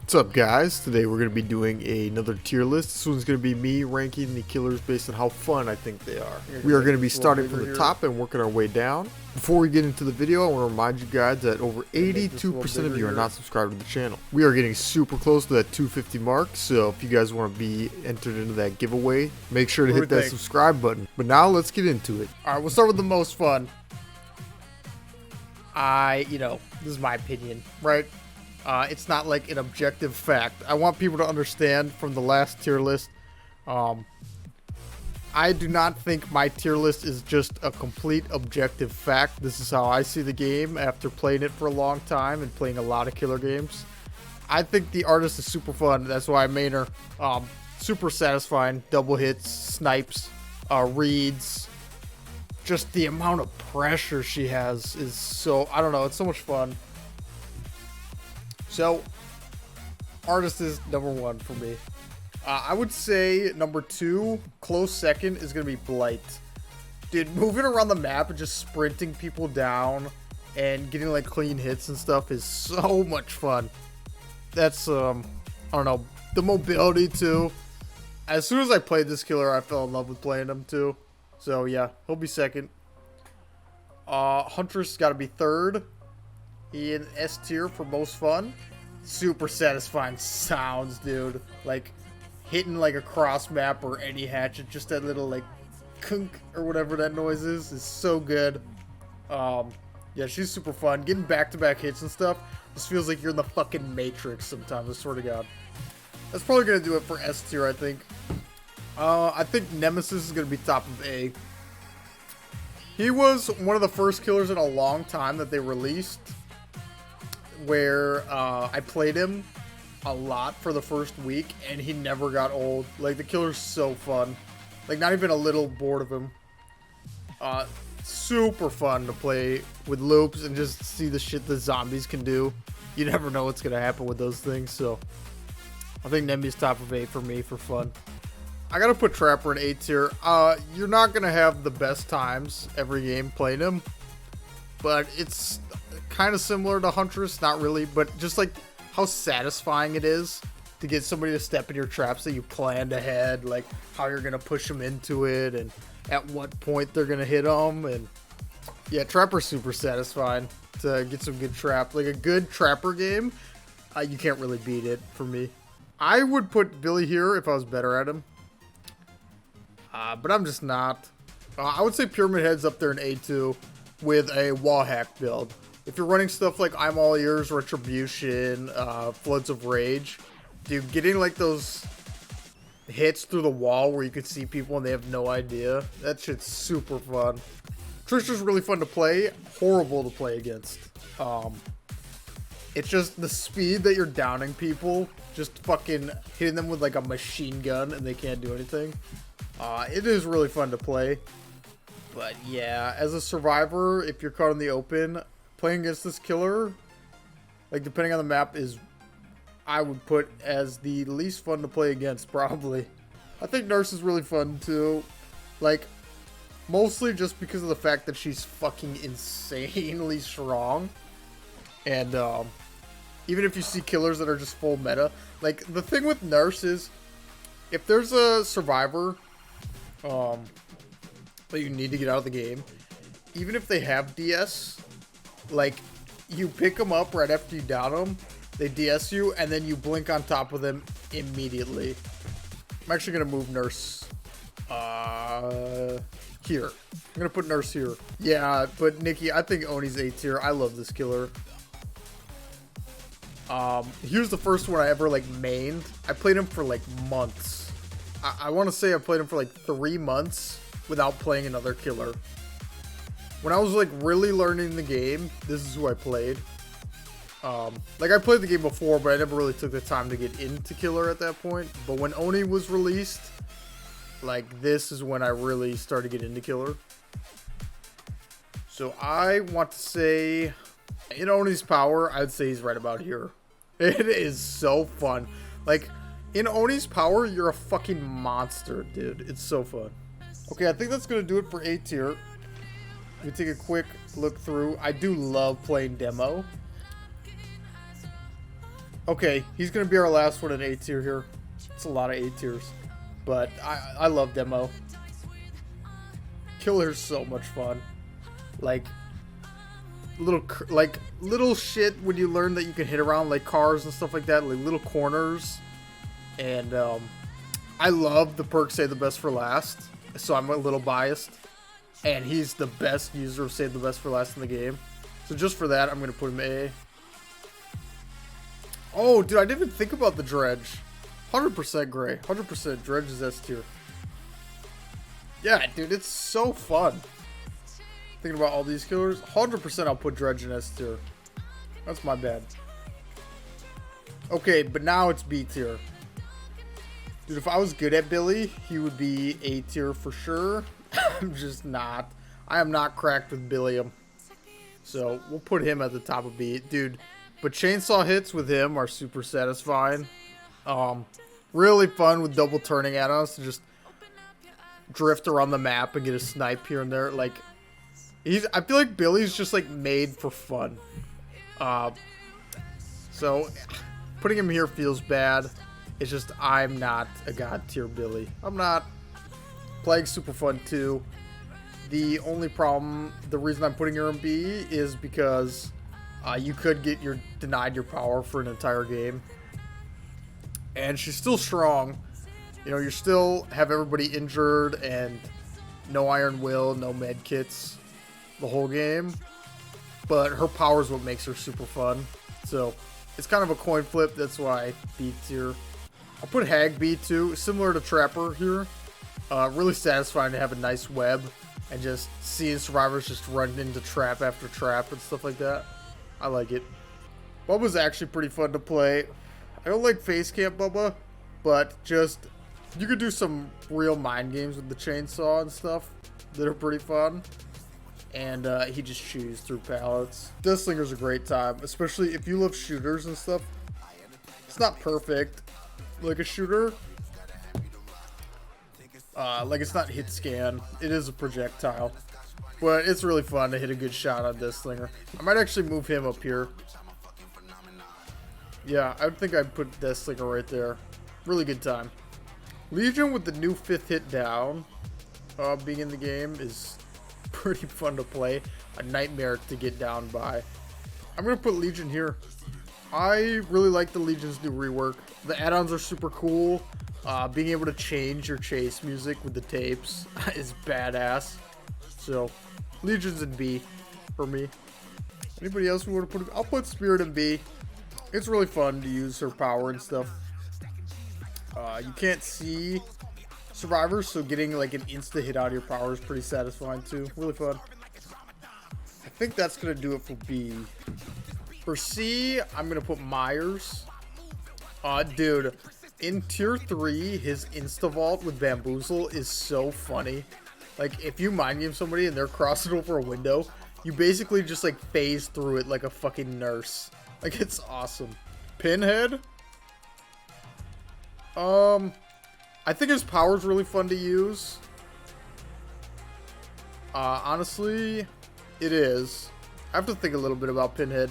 What's up, guys? Today we're going to be doing another tier list. This one's going to be me ranking the killers based on how fun I think they are. We are going to be starting from the top and working our way down. Before we get into the video, I want to remind you guys that over 82% of you are not subscribed to the channel. We are getting super close to that 250 mark, so if you guys want to be entered into that giveaway, make sure to hit that subscribe button. But now let's get into it. Alright, we'll start with the most fun. This is my opinion, right? It's not like an objective fact. I want people to understand from the last tier list. I do not think my tier list is just a complete objective fact. This is how I see the game after playing it for a long time and playing a lot of killer games. I think the artist is super fun. That's why I main her. Super satisfying. Double hits, snipes, reads. Just the amount of pressure she has is so... I don't know. It's so much fun. So, artist is number one for me. I would say number two, close second, is going to be Blight. Dude, moving around the map and just sprinting people down and getting like clean hits and stuff is so much fun. That's, I don't know, the mobility too. As soon as I played this killer, I fell in love with playing him too. So yeah, he'll be second. Huntress got to be third. In S tier for most fun. Super satisfying sounds, dude. Like hitting like a cross map or any hatchet, just that little like kunk or whatever that noise is so good. Yeah, she's super fun. Getting back-to-back hits and stuff just feels like you're in the fucking Matrix sometimes, I swear to God. That's probably gonna do it for S tier, I think. I think Nemesis is gonna be top of A. He was one of the first killers in a long time that they released, where I played him a lot for the first week, and he never got old. Like, the killer's so fun. Like, not even a little bored of him. Super fun to play with loops and just see the shit the zombies can do. You never know what's gonna happen with those things, so I think Nemi's top of A for me for fun. I gotta put Trapper in A tier. You're not gonna have the best times every game playing him, but it's kind of similar to Huntress, not really, but just like how satisfying it is to get somebody to step in your traps that you planned ahead, like how you're gonna push them into it and at what point they're gonna hit them. And yeah, Trapper's super satisfying to get some good trap, like a good Trapper game. You can't really beat it for me. I would put Billy here if I was better at him, but I'm just not. I would say Pyramid Head's up there in A2 with a wall hack build. If you're running stuff like I'm All Ears, Retribution, Floods of Rage, dude, getting like those hits through the wall where you can see people and they have no idea, that shit's super fun. Trisha's really fun to play, horrible to play against. It's just the speed that you're downing people, just fucking hitting them with like a machine gun and they can't do anything. It is really fun to play. But yeah, as a survivor, if you're caught in the open, playing against this killer, like depending on the map, is I would put as the least fun to play against, probably. I think Nurse is really fun too, like mostly just because of the fact that she's fucking insanely strong. And even if you see killers that are just full meta, like the thing with Nurse is if there's a survivor that you need to get out of the game, even if they have DS, like, you pick them up right after you down them, they DS you, and then you blink on top of them immediately. I'm actually going to move Nurse here. I'm going to put Nurse here. Yeah, but Nikki, I think Oni's A tier. I love this killer. Here's the first one I ever, like, mained. I played him for, like, months. I want to say I played him for, like, 3 months without playing another killer. When I was like really learning the game, this is who I played. Like I played the game before, but I never really took the time to get into killer at that point. But when Oni was released, like this is when I really started to get into killer. So I want to say, in Oni's power, I'd say he's right about here. It is so fun. Like in Oni's power, you're a fucking monster, dude. It's so fun. Okay, I think that's gonna do it for A tier. We take a quick look through. I do love playing demo. Okay, he's gonna be our last one in A tier here. It's a lot of A tiers, but I love demo. Killer's so much fun. Like little shit when you learn that you can hit around like cars and stuff like that, like little corners. And I love the perk Save the Best for Last, so I'm a little biased. And he's the best user of Save the Best for Last in the game. So just for that, I'm gonna put him A. Oh, dude, I didn't even think about the dredge. 100% gray. 100% dredge is S tier. Yeah, dude, it's so fun. Thinking about all these killers, 100% I'll put dredge in S tier. That's my bad. Okay, but now it's B tier. Dude, if I was good at Billy, he would be A tier for sure. I'm just not. I am not cracked with Billiam. So we'll put him at the top of B. Dude, but chainsaw hits with him are super satisfying. Really fun with double turning at us to just drift around the map and get a snipe here and there. Like, I feel like Billy's just like made for fun. So putting him here feels bad. It's just I'm not a god tier Billy. I'm not. Plague's super fun too. The only problem, the reason I'm putting her in B is because you could get denied your power for an entire game. And she's still strong. You know, you still have everybody injured and no iron will, no med kits the whole game. But her power is what makes her super fun. So it's kind of a coin flip. That's why B tier. I'll put Hag B too. Similar to Trapper here. Really satisfying to have a nice web and just seeing survivors just run into trap after trap and stuff like that. I like it. Bubba's actually pretty fun to play. I don't like face camp Bubba, but just you could do some real mind games with the chainsaw and stuff that are pretty fun. And he just chews through pallets. Deathslinger's a great time, especially if you love shooters and stuff. It's not perfect like a shooter. Like it's not hit scan. It is a projectile. But it's really fun to hit a good shot on Deathslinger. I might actually move him up here. Yeah, I think I'd put Deathslinger right there. Really good time. Legion with the new 5th hit down being in the game is pretty fun to play. A nightmare to get down by. I'm going to put Legion here. I really like the Legion's new rework. The add-ons are super cool. Being able to change your chase music with the tapes is badass. So, Legion's in B for me. Anybody else we want to put? I'll put Spirit in B. It's really fun to use her power and stuff. You can't see survivors, so getting like an insta hit out of your power is pretty satisfying too. Really fun. I think that's gonna do it for B. For C, I'm gonna put Myers. Dude, in tier 3, his insta vault with bamboozle is so funny. Like, if you mind game somebody and they're crossing over a window, you basically just like phase through it like a fucking nurse. Like, it's awesome. Pinhead. I think his power's really fun to use. Honestly, it is. I have to think a little bit about Pinhead.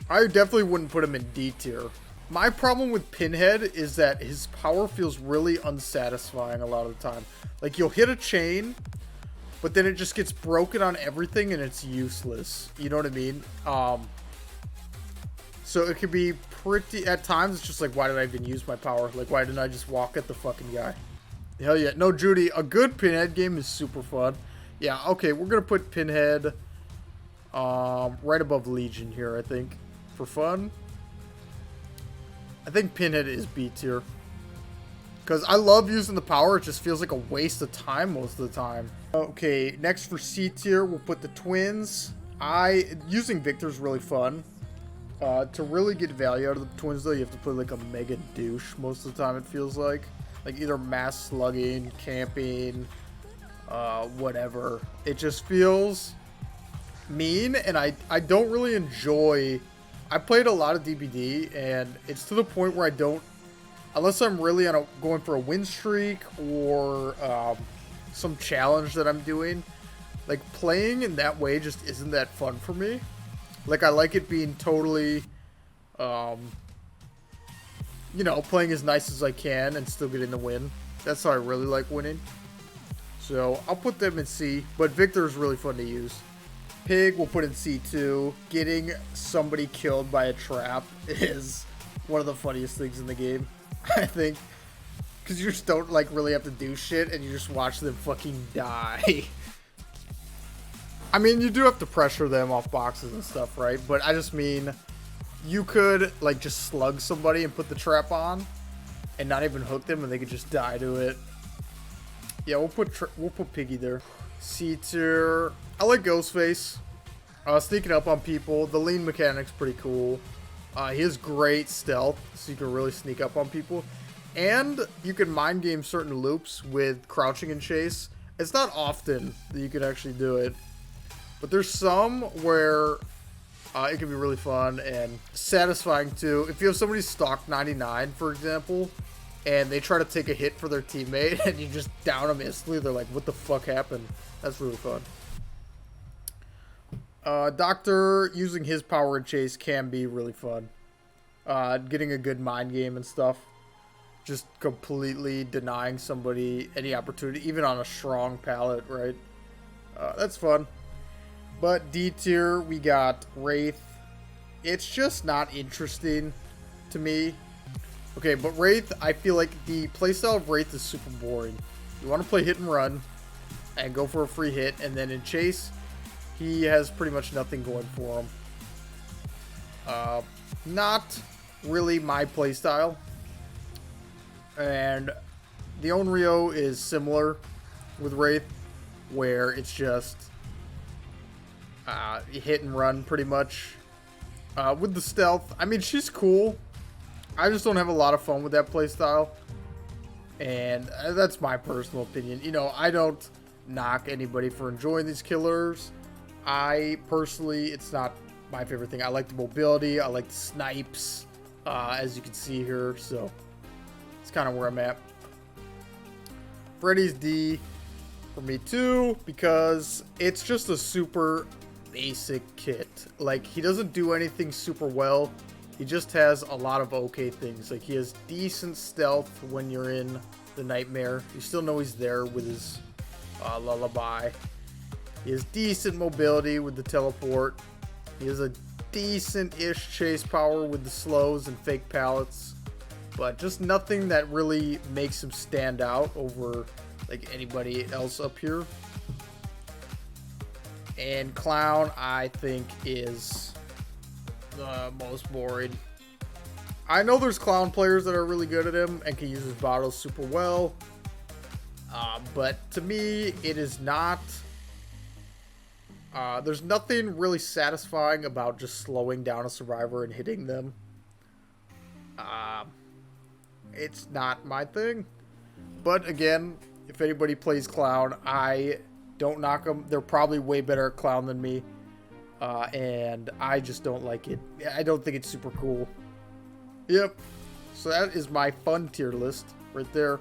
I definitely wouldn't put him in D tier. My problem with Pinhead is that his power feels really unsatisfying a lot of the time. Like, you'll hit a chain, but then it just gets broken on everything and it's useless. You know what I mean? So it could be pretty, at times it's just like, why did I even use my power? Like, why didn't I just walk at the fucking guy? Hell yeah. No, Judy, a good Pinhead game is super fun. Yeah, okay, we're gonna put Pinhead right above Legion here, I think, for fun. I think Pinhead is B tier. Because I love using the power, it just feels like a waste of time most of the time. Okay, next for C tier, we'll put the twins. Using Victor's really fun. To really get value out of the twins, though, you have to put like a mega douche most of the time, it feels like. Like either mass slugging, camping, whatever. It just feels mean, and I don't really enjoy. I played a lot of DBD, and it's to the point where I don't, unless I'm really on going for a win streak or some challenge that I'm doing, like playing in that way just isn't that fun for me. Like, I like it being totally you know, playing as nice as I can and still getting the win. That's how I really like winning. So I'll put them in C, but Victor is really fun to use. Pig we'll put in C2. Getting somebody killed by a trap is one of the funniest things in the game, I think. Because you just don't like really have to do shit and you just watch them fucking die. I mean, you do have to pressure them off boxes and stuff, right? But I just mean, you could like just slug somebody and put the trap on and not even hook them and they could just die to it. Yeah, we'll put Piggy there. C tier. I like Ghostface. Sneaking up on people. The lean mechanic's pretty cool. He has great stealth, so you can really sneak up on people. And you can mind game certain loops with crouching and chase. It's not often that you can actually do it, but there's some where it can be really fun and satisfying too. If you have somebody stock 99, for example, and they try to take a hit for their teammate and you just down them instantly, they're like, what the fuck happened? That's really fun. Doctor using his power and chase can be really fun. Getting a good mind game and stuff. Just completely denying somebody any opportunity, even on a strong pallet, right? That's fun. But D tier, we got Wraith. It's just not interesting to me. Okay, but Wraith, I feel like the playstyle of Wraith is super boring. You want to play hit and run and go for a free hit, and then in chase, he has pretty much nothing going for him. Not really my playstyle. And the Onryo is similar with Wraith, where it's just hit and run pretty much. With the stealth, I mean, she's cool. I just don't have a lot of fun with that playstyle. And that's my personal opinion. You know, I don't knock anybody for enjoying these killers. I personally, it's not my favorite thing. I like the mobility. I like the snipes, as you can see here. So it's kind of where I'm at. Freddy's D for me too, because it's just a super basic kit. Like, he doesn't do anything super well. He just has a lot of okay things. Like, he has decent stealth when you're in the nightmare. You still know he's there with his lullaby. He has decent mobility with the teleport. He has a decent-ish chase power with the slows and fake pallets. But just nothing that really makes him stand out over like anybody else up here. And Clown, I think, is the most boring. I know there's Clown players that are really good at him and can use his bottles super well. But to me, it is not... there's nothing really satisfying about just slowing down a survivor and hitting them. It's not my thing. But again, if anybody plays Clown, I don't knock them. They're probably way better at Clown than me. And I just don't like it. I don't think it's super cool. Yep. So that is my fun tier list right there.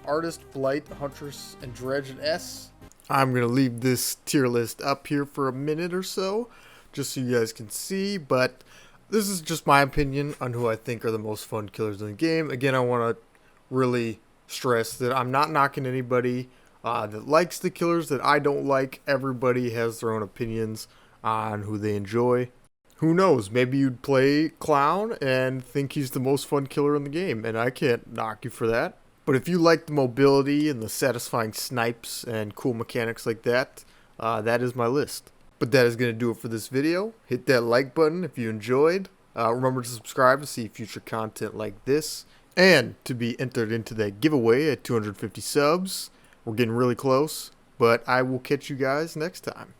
Artist, Blight, Huntress, and Dredge and S. I'm going to leave this tier list up here for a minute or so, just so you guys can see, but this is just my opinion on who I think are the most fun killers in the game. Again, I want to really stress that I'm not knocking anybody that likes the killers that I don't like. Everybody has their own opinions on who they enjoy. Who knows, maybe you'd play Clown and think he's the most fun killer in the game, and I can't knock you for that. But if you like the mobility and the satisfying snipes and cool mechanics like that, that is my list. But that is going to do it for this video. Hit that like button if you enjoyed. Remember to subscribe to see future content like this. And to be entered into that giveaway at 250 subs. We're getting really close. But I will catch you guys next time.